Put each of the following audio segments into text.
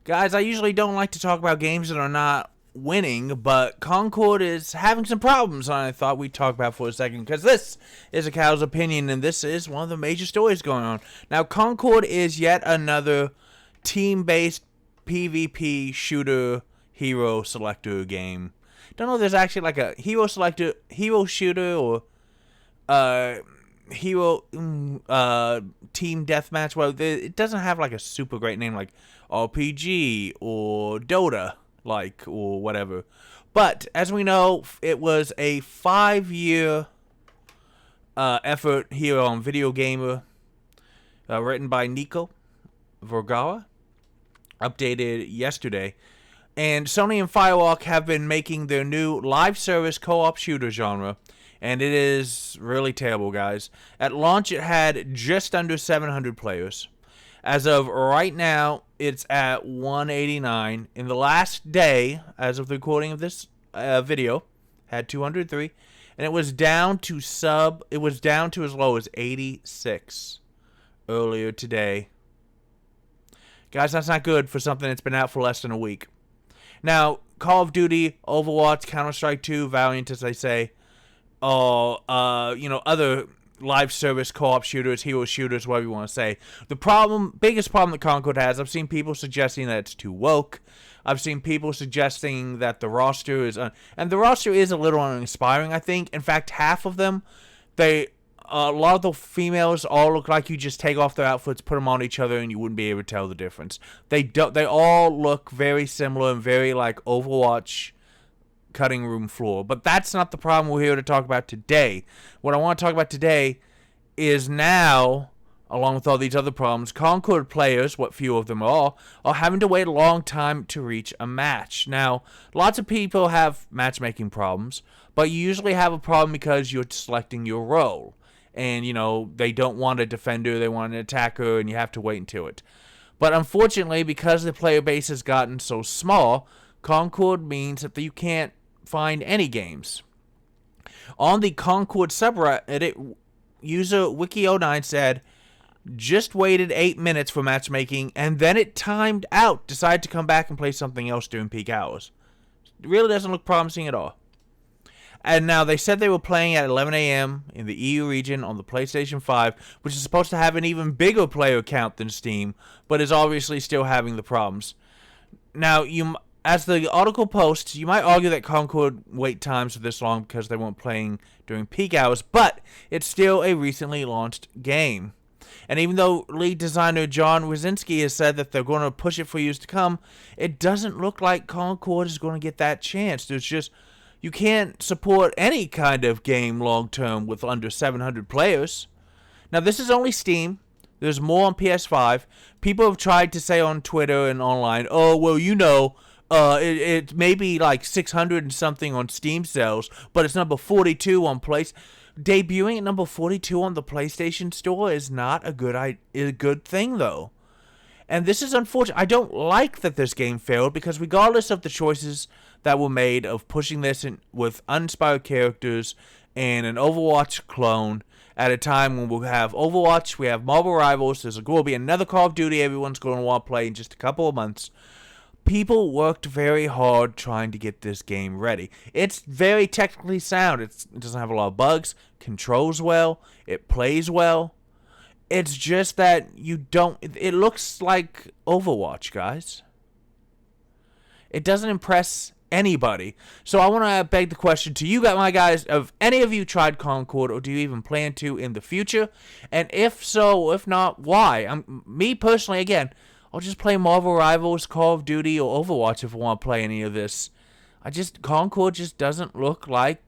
Guys, I usually don't like to talk about games that are not winning, but Concord is having some problems, and I thought we'd talk about it for a second, because this is a cow's opinion, and this is one of the major stories going on. Now, Concord is yet another team-based PvP shooter hero selector game. Don't know if there's actually like a hero selector, hero shooter, or hero team deathmatch. Well, it doesn't have like a super great name like RPG or Dota, like, or whatever. But as we know, it was a 5-year effort here on Video Gamer, written by Nico Vergara, updated yesterday. And Sony and Firewalk have been making their new live service co-op shooter genre, and it is really terrible, guys. At launch, it had just under 700 players. As of right now, it's at 189. In the last day, as of the recording of this video, had 203, and it was down to as low as 86 earlier today. Guys, that's not good for something that's been out for less than a week. Now, Call of Duty, Overwatch, Counter-Strike 2, Valiant, as they say, other live service co-op shooters, hero shooters, whatever you want to say. The biggest problem that Concord has, I've seen people suggesting that it's too woke. I've seen people suggesting that the roster is, and the roster is a little uninspiring, I think. In fact, half of them, a lot of the females all look like you just take off their outfits, put them on each other, and you wouldn't be able to tell the difference. They all look very similar and very like Overwatch cutting room floor. But that's not the problem we're here to talk about today. What I want to talk about today is now, along with all these other problems, Concord players, what few of them are having to wait a long time to reach a match. Now, lots of people have matchmaking problems, but you usually have a problem because you're selecting your role. And, they don't want a defender, they want an attacker, and you have to wait until it. But unfortunately, because the player base has gotten so small, Concord means that you can't find any games. On the Concord subreddit, user Wiki09 said, just waited 8 minutes for matchmaking, and then it timed out, decided to come back and play something else during peak hours. It really doesn't look promising at all. And now, they said they were playing at 11 a.m. in the EU region on the PlayStation 5, which is supposed to have an even bigger player count than Steam, but is obviously still having the problems. Now, as the article posts, you might argue that Concord wait times are this long because they weren't playing during peak hours, but it's still a recently launched game. And even though lead designer John Wazinski has said that they're going to push it for years to come, it doesn't look like Concord is going to get that chance. You can't support any kind of game long-term with under 700 players. Now, this is only Steam. There's more on PS5. People have tried to say on Twitter and online, oh, well, it may be like 600 and something on Steam sales, but it's number 42 on PlayStation. Debuting at number 42 on the PlayStation Store is not a good thing, though. And this is unfortunate. I don't like that this game failed, because regardless of the choices that were made of pushing this in with uninspired characters and an Overwatch clone at a time when we'll have Overwatch, we have Marvel Rivals, there's going to be another Call of Duty everyone's going to want to play in just a couple of months. People worked very hard trying to get this game ready. It's very technically sound. It doesn't have a lot of bugs, controls well, it plays well. It's just that it looks like Overwatch, guys. It doesn't impress anybody. So I want to beg the question to you, my guys, have any of you tried Concord, or do you even plan to in the future? And if so, if not, why? Me personally, again, I'll just play Marvel Rivals, Call of Duty, or Overwatch if I want to play any of this. Concord just doesn't look like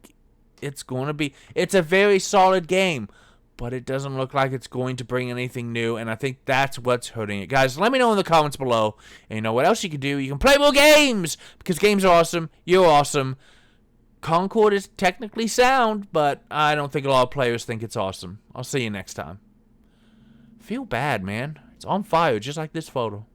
it's going to be. It's a very solid game, but it doesn't look like it's going to bring anything new, and I think that's what's hurting it. Guys, let me know in the comments below. And you know what else you can do? You can play more games, because games are awesome. You're awesome. Concord is technically sound, but I don't think a lot of players think it's awesome. I'll see you next time. Feel bad, man. It's on fire, just like this photo.